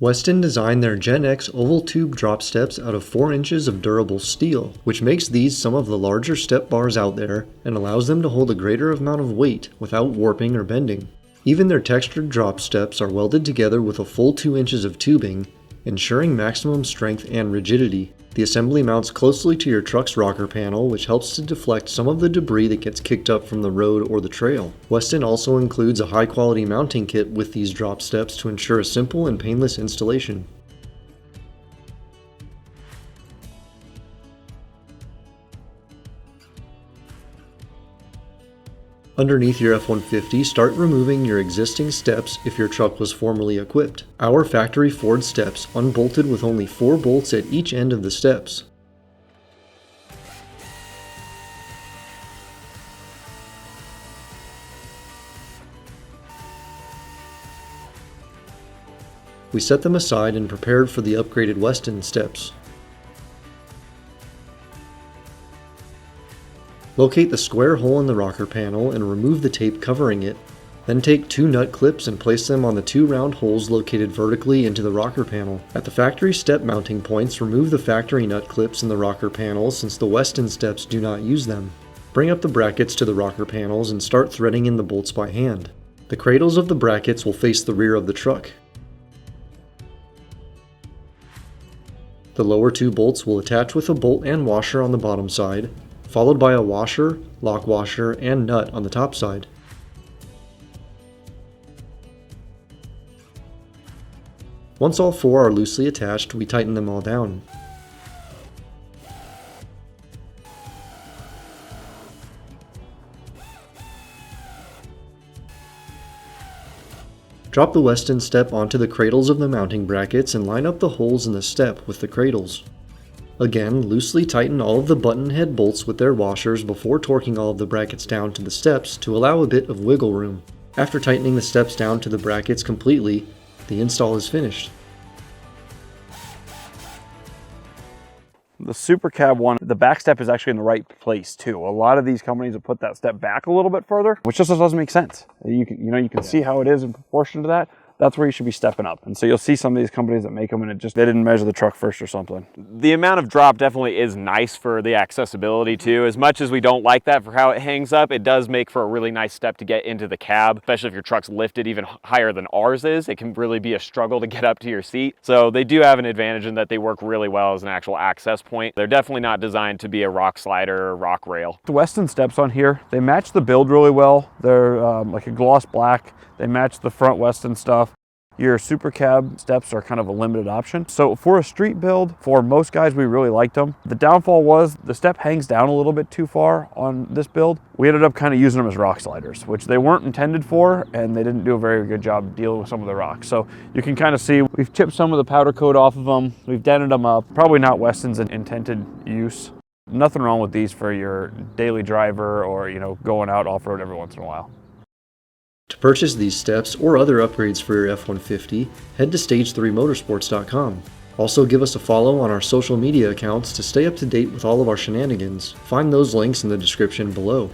Westin designed their GenX oval tube drop steps out of 4 inches of durable steel, which makes these some of the larger step bars out there and allows them to hold a greater amount of weight without warping or bending. Even their textured drop steps are welded together with a full 2 inches of tubing, ensuring maximum strength and rigidity. The assembly mounts closely to your truck's rocker panel, which helps to deflect some of the debris that gets kicked up from the road or the trail. Westin also includes a high-quality mounting kit with these drop steps to ensure a simple and painless installation. Underneath your F-150, start removing your existing steps if your truck was formerly equipped. Our factory Ford steps unbolted with only 4 bolts at each end of the steps. We set them aside and prepared for the upgraded Westin steps. Locate the square hole in the rocker panel and remove the tape covering it. Then take 2 nut clips and place them on the 2 round holes located vertically into the rocker panel. At the factory step mounting points, remove the factory nut clips in the rocker panel since the Westin steps do not use them. Bring up the brackets to the rocker panels and start threading in the bolts by hand. The cradles of the brackets will face the rear of the truck. The lower 2 bolts will attach with a bolt and washer on the bottom side, followed by a washer, lock washer, and nut on the top side. Once all 4 are loosely attached, we tighten them all down. Drop the Westin step onto the cradles of the mounting brackets and line up the holes in the step with the cradles. Again, loosely tighten all of the button head bolts with their washers before torquing all of the brackets down to the steps to allow a bit of wiggle room. After tightening the steps down to the brackets completely, the install is finished. The SuperCab one, the back step is actually in the right place too. A lot of these companies have put that step back a little bit further, which just doesn't make sense. You can see how it is in proportion to that. That's where you should be stepping up. And so you'll see some of these companies that make them and they didn't measure the truck first or something. The amount of drop definitely is nice for the accessibility too. As much as we don't like that for how it hangs up, it does make for a really nice step to get into the cab, especially if your truck's lifted even higher than ours is. It can really be a struggle to get up to your seat. So they do have an advantage in that they work really well as an actual access point. They're definitely not designed to be a rock slider or rock rail. The Westin steps on here, they match the build really well. They're like a gloss black. They match the front Westin stuff. Your SuperCab steps are kind of a limited option. So for a street build, for most guys, we really liked them. The downfall was the step hangs down a little bit too far on this build. We ended up kind of using them as rock sliders, which they weren't intended for, and they didn't do a very good job dealing with some of the rocks. So you can kind of see we've chipped some of the powder coat off of them. We've dented them up. Probably not Westin's intended use. Nothing wrong with these for your daily driver or, going out off-road every once in a while. To purchase these steps or other upgrades for your F-150, head to stage3motorsports.com. Also give us a follow on our social media accounts to stay up to date with all of our shenanigans. Find those links in the description below.